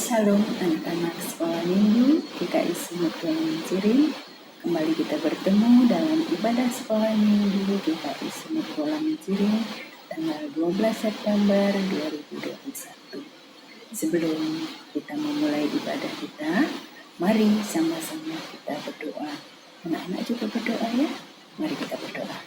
Shalom anak-anak sekolah minggu GKI Sumut Kuala Ciring. Kembali kita bertemu dalam ibadah sekolah minggu GKI Sumut Kuala Ciring tanggal 12 September 2021. Sebelum kita memulai ibadah kita, mari sama-sama kita berdoa. Anak-anak juga berdoa ya. Mari kita berdoa.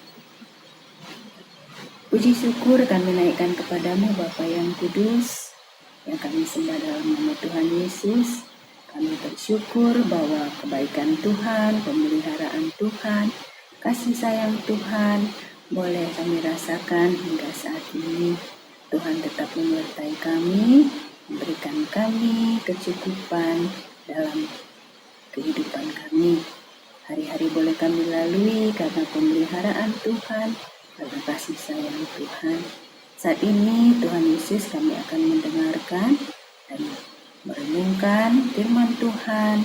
Puji syukur kami naikkan kepadamu Bapa yang kudus, yang kami sembah dalam nama Tuhan Yesus. Kami bersyukur bahwa kebaikan Tuhan, pemeliharaan Tuhan, kasih sayang Tuhan boleh kami rasakan hingga saat ini. Tuhan tetap menyertai kami, memberikan kami kecukupan dalam kehidupan kami. Hari-hari boleh kami lalui karena pemeliharaan Tuhan, karena kasih sayang Tuhan. Saat ini Tuhan Yesus kami akan mendengarkan dan merenungkan firman Tuhan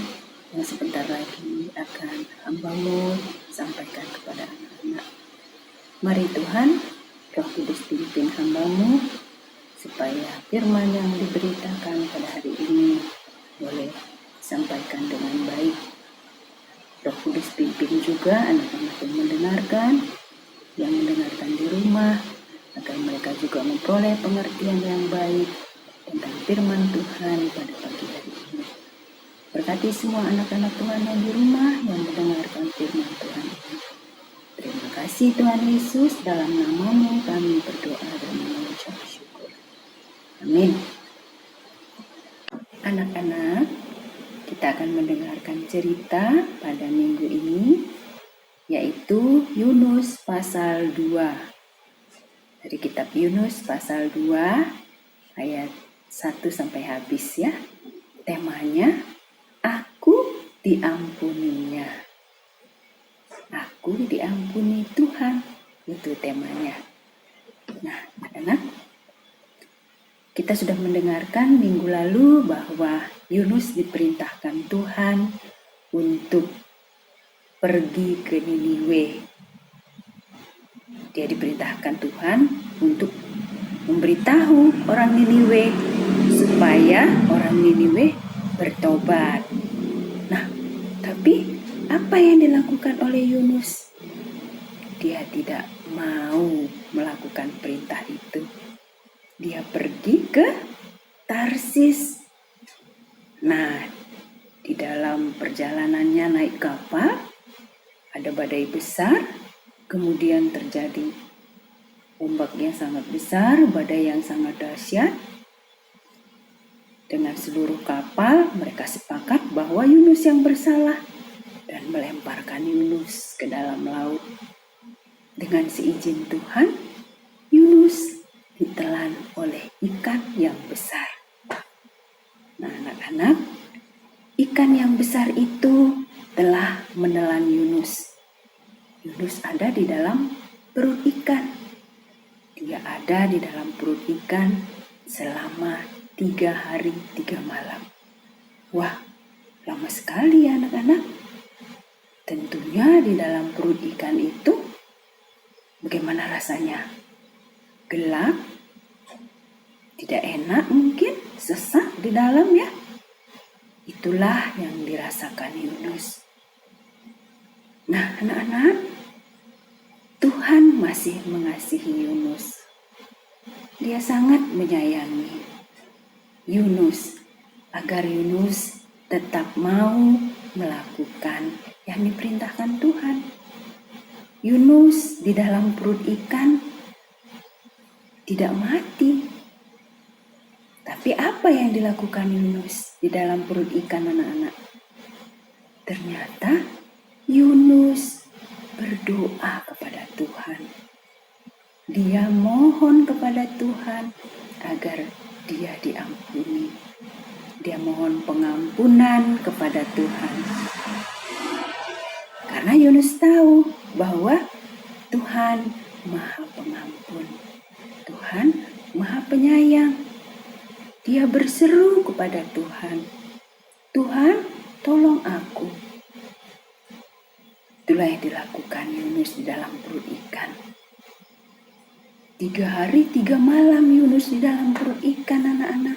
yang sebentar lagi akan hamba-Mu sampaikan kepada anak-anak. Mari Tuhan, Roh Kudus pimpin hamba-Mu supaya firman yang diberitakan pada hari ini boleh sampaikan dengan baik. Roh Kudus pimpin juga anak-anak yang mendengarkan di rumah, agar mereka juga memperoleh pengertian yang baik tentang firman Tuhan pada pagi hari ini. Berkati semua anak-anak Tuhan yang di rumah yang mendengarkan firman Tuhan ini. Terima kasih Tuhan Yesus, dalam nama-Mu kami berdoa dan mengucap syukur. Amin. Anak-anak, kita akan mendengarkan cerita pada minggu ini, yaitu Yunus pasal 2. Dari kitab Yunus pasal 2 ayat 1 sampai habis ya. Temanya, aku diampuninya. Aku diampuni Tuhan. Itu temanya. Nah, anak-anak, kita sudah mendengarkan minggu lalu bahwa Yunus diperintahkan Tuhan untuk pergi ke Niniwe. Dia diperintahkan Tuhan untuk memberitahu orang Niniwe supaya orang Niniwe bertobat. Nah, tapi apa yang dilakukan oleh Yunus? Dia tidak mau melakukan perintah itu. Dia pergi ke Tarsis. Nah, di dalam perjalanannya naik kapal, ada badai besar. Kemudian terjadi ombak yang sangat besar, badai yang sangat dahsyat. Dengan seluruh kapal, mereka sepakat bahwa Yunus yang bersalah dan melemparkan Yunus ke dalam laut. Dengan seizin Tuhan, Yunus ditelan oleh ikan yang besar. Nah, anak-anak, ikan yang besar itu telah menelan Yunus. Yunus ada di dalam perut ikan. Dia ada di dalam perut ikan selama 3 hari 3 malam. Wah, lama sekali ya anak-anak. Tentunya di dalam perut ikan itu bagaimana rasanya? Gelap, tidak enak mungkin, sesak di dalam ya. Itulah yang dirasakan Yunus. Nah, anak-anak, Tuhan masih mengasihi Yunus. Dia sangat menyayangi Yunus agar Yunus tetap mau melakukan yang diperintahkan Tuhan. Yunus di dalam perut ikan tidak mati. Tapi apa yang dilakukan Yunus di dalam perut ikan, anak-anak? Ternyata Yunus berdoa kepada Tuhan. Dia mohon kepada Tuhan agar dia diampuni. Dia mohon pengampunan kepada Tuhan. Karena Yunus tahu bahwa Tuhan Maha Pengampun. Tuhan Maha Penyayang. Dia berseru kepada Tuhan, Tuhan, tolong aku. Itulah yang dilakukan Yunus di dalam perut ikan. 3 hari 3 malam Yunus di dalam perut ikan, anak-anak.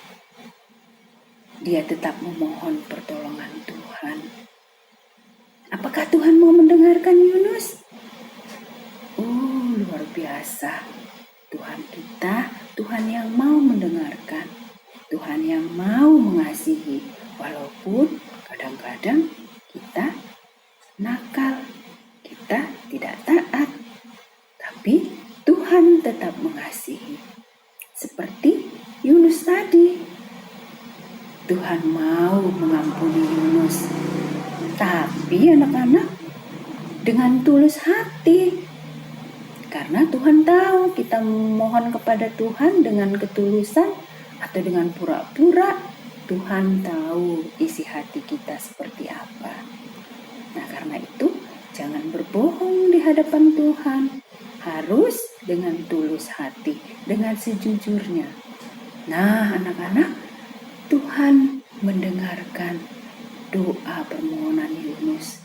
dia tetap memohon pertolongan Tuhan. Apakah Tuhan mau mendengarkan Yunus? Oh, luar biasa. Tuhan kita, Tuhan yang mau mendengarkan, Tuhan yang mau mengasihi, walaupun kadang-kadang kita nakal, kita tidak taat, tapi Tuhan tetap mengasihi. Seperti Yunus tadi, Tuhan mau mengampuni Yunus, tapi anak-anak dengan tulus hati. Karena Tuhan tahu kita memohon kepada Tuhan dengan ketulusan atau dengan pura-pura, Tuhan tahu isi hati kita seperti apa. Nah, karena itu jangan berbohong di hadapan Tuhan. Harus dengan tulus hati, dengan sejujurnya. Nah, anak-anak, Tuhan mendengarkan doa permohonan Yunus.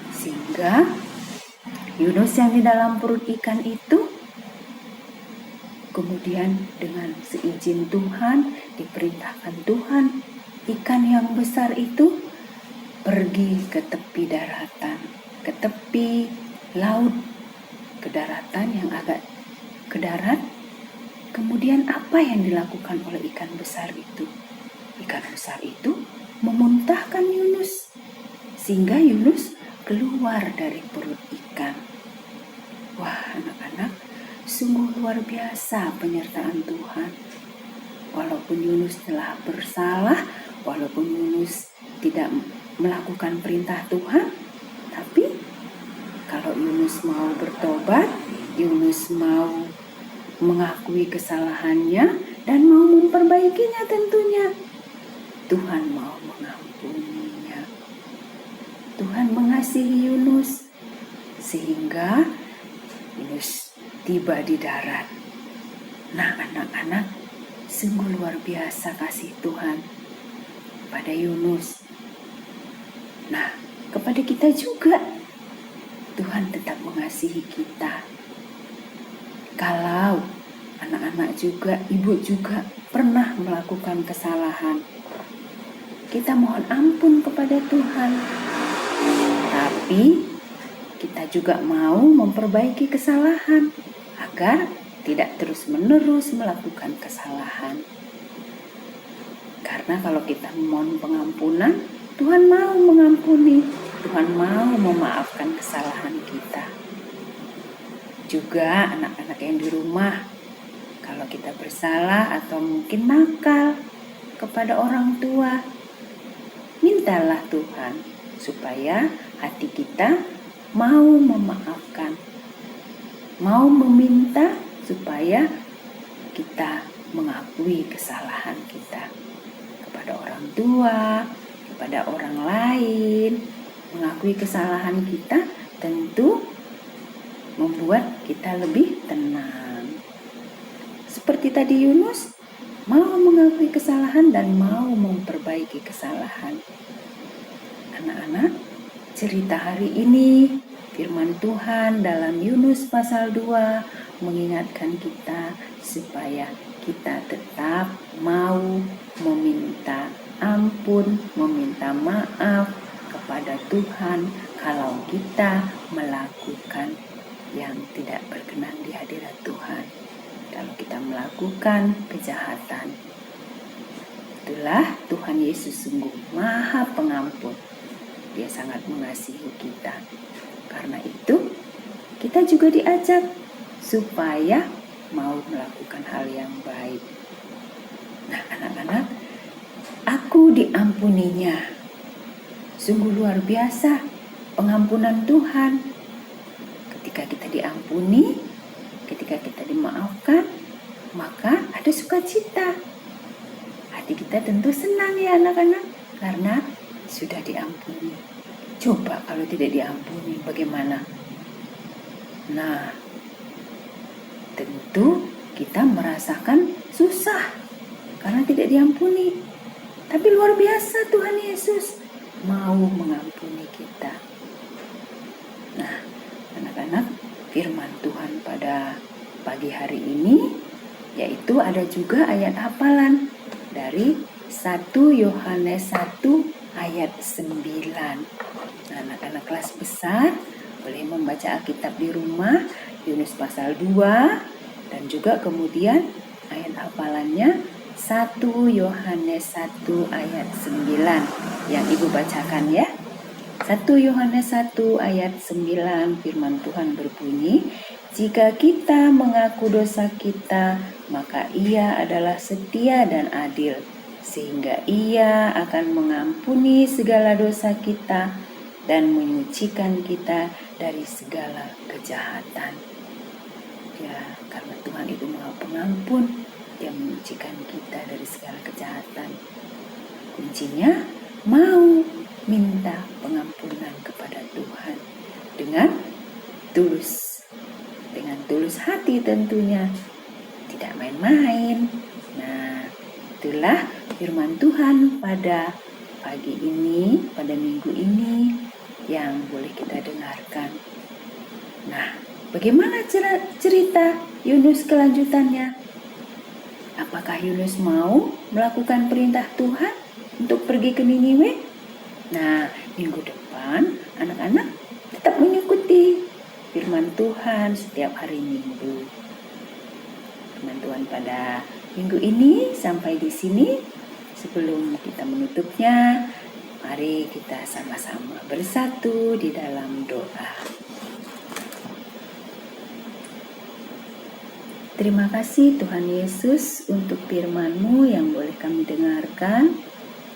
Sehingga Yunus yang di dalam perut ikan itu kemudian dengan seizin Tuhan, diperintahkan Tuhan, ikan yang besar itu pergi ke tepi daratan, ke tepi laut, ke daratan yang agak ke darat. Kemudian apa yang dilakukan oleh ikan besar itu? Ikan besar itu memuntahkan Yunus, sehingga Yunus keluar dari perut ikan. Wah, anak-anak, sungguh luar biasa penyertaan Tuhan. Walaupun Yunus telah bersalah, walaupun Yunus tidak melakukan perintah Tuhan, tapi kalau Yunus mau bertobat, Yunus mau mengakui kesalahannya dan mau memperbaikinya tentunya, Tuhan mau mengampuninya. Tuhan mengasihi Yunus sehingga Yunus tiba di darat. Nah, anak-anak, sungguh luar biasa kasih Tuhan pada Yunus. Nah, kepada kita juga Tuhan tetap mengasihi kita. Kalau anak-anak juga, ibu juga pernah melakukan kesalahan, kita mohon ampun kepada Tuhan. Tapi kita juga mau memperbaiki kesalahan agar tidak terus-menerus melakukan kesalahan. Karena kalau kita memohon pengampunan, Tuhan mau mengampuni, Tuhan mau memaafkan kesalahan kita. Juga anak-anak yang di rumah, kalau kita bersalah atau mungkin nakal kepada orang tua, mintalah Tuhan supaya hati kita mau memaafkan, mau meminta supaya kita mengakui kesalahan kita kepada orang tua, kepada orang lain. Mengakui kesalahan kita tentu membuat kita lebih tenang. Seperti tadi Yunus, mau mengakui kesalahan dan mau memperbaiki kesalahan. Anak-anak, cerita hari ini, firman Tuhan dalam Yunus pasal 2 mengingatkan kita supaya kita tetap mau meminta ampun, meminta maaf kepada Tuhan kalau kita melakukan yang tidak berkenan di hadirat Tuhan. Kalau kita melakukan kejahatan, itulah Tuhan Yesus sungguh Maha Pengampun. Dia sangat mengasihi kita. Karena itu, kita juga diajak supaya mau melakukan hal yang baik. Nah, anak-anak, aku diampuninya. Sungguh luar biasa pengampunan Tuhan. Ketika kita diampuni, ketika kita dimaafkan, maka ada sukacita. Hati kita tentu senang ya anak-anak, karena sudah diampuni. Coba kalau tidak diampuni bagaimana? Nah, tentu kita merasakan susah karena tidak diampuni. Tapi luar biasa Tuhan Yesus mau mengampuni kita. Nah, anak-anak, firman Tuhan pada pagi hari ini yaitu ada juga ayat hafalan dari 1 Yohanes 1 ayat 9. Anak-anak kelas besar boleh membaca Alkitab di rumah, Yunus pasal 2, dan juga kemudian ayat hafalannya 1 Yohanes 1 ayat 9 yang Ibu bacakan ya. 1 Yohanes 1 ayat 9 firman Tuhan berbunyi, jika kita mengaku dosa kita, maka Ia adalah setia dan adil, sehingga Ia akan mengampuni segala dosa kita dan menyucikan kita dari segala kejahatan. Ya, karena Tuhan itu Maha Pengampun, Dia menyucikan kita dari segala kejahatan. Kuncinya mau minta pengampunan kepada Tuhan dengan tulus hati tentunya, tidak main-main. Nah, itulah firman Tuhan pada pagi ini, pada minggu ini yang boleh kita dengarkan. Nah, bagaimana cerita Yunus kelanjutannya? Apakah Yunus mau melakukan perintah Tuhan untuk pergi ke Niniwe? Nah, minggu depan anak-anak tetap mengikuti firman Tuhan setiap hari Minggu. Firman Tuhan pada minggu ini sampai di sini. Sebelum kita menutupnya, mari kita sama-sama bersatu di dalam doa. Terima kasih Tuhan Yesus untuk firman-Mu yang boleh kami dengarkan,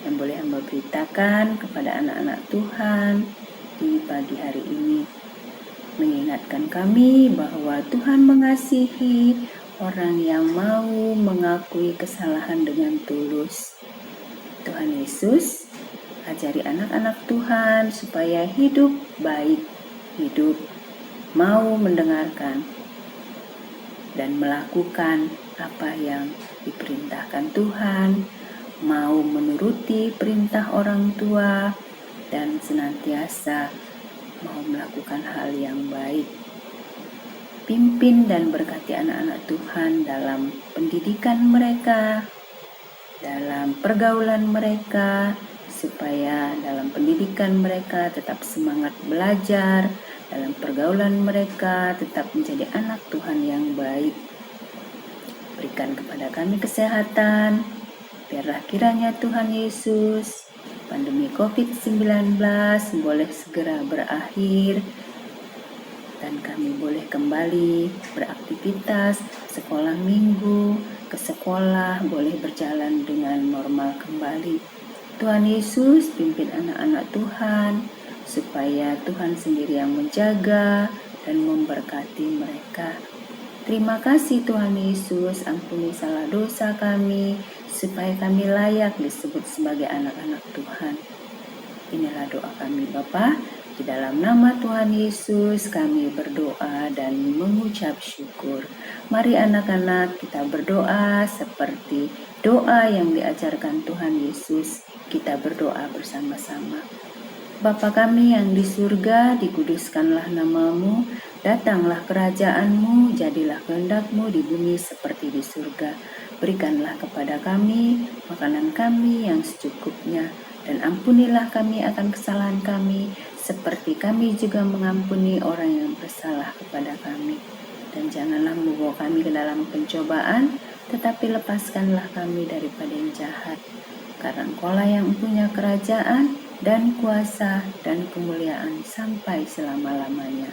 yang boleh Hamba beritakan kepada anak-anak Tuhan di pagi hari ini. Mengingatkan kami bahwa Tuhan mengasihi orang yang mau mengakui kesalahan dengan tulus. Tuhan Yesus, ajari anak-anak Tuhan supaya hidup baik, hidup mau mendengarkan dan melakukan apa yang diperintahkan Tuhan, mau menuruti perintah orang tua, dan senantiasa mau melakukan hal yang baik. Pimpin dan berkati anak-anak Tuhan dalam pendidikan mereka, dalam pergaulan mereka, supaya dalam pendidikan mereka tetap semangat belajar, dalam pergaulan mereka tetap menjadi anak Tuhan yang baik. Berikan kepada kami kesehatan, biarlah kiranya Tuhan Yesus, pandemi COVID-19 boleh segera berakhir dan kami boleh kembali beraktivitas, sekolah minggu, ke sekolah boleh berjalan dengan normal kembali. Tuhan Yesus pimpin anak-anak Tuhan supaya Tuhan sendiri yang menjaga dan memberkati mereka. Terima kasih Tuhan Yesus, ampuni salah dosa kami supaya kami layak disebut sebagai anak-anak Tuhan. Inilah doa kami Bapa. Di dalam nama Tuhan Yesus kami berdoa dan mengucap syukur. Mari anak-anak kita berdoa seperti doa yang diajarkan Tuhan Yesus. Kita berdoa bersama-sama. Bapa kami yang di surga, dikuduskanlah nama-Mu, datanglah kerajaan-Mu, jadilah kehendak-Mu di bumi seperti di surga. Berikanlah kepada kami makanan kami yang secukupnya, dan ampunilah kami akan kesalahan kami, seperti kami juga mengampuni orang yang bersalah kepada kami. Dan janganlah membawa kami ke dalam pencobaan, tetapi lepaskanlah kami daripada yang jahat. Karena Engkau-lah yang punya kerajaan dan kuasa dan kemuliaan sampai selama-lamanya.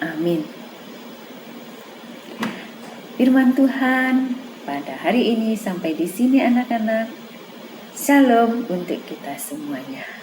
Amin. Firman Tuhan pada hari ini sampai di sini anak-anak. Shalom untuk kita semuanya.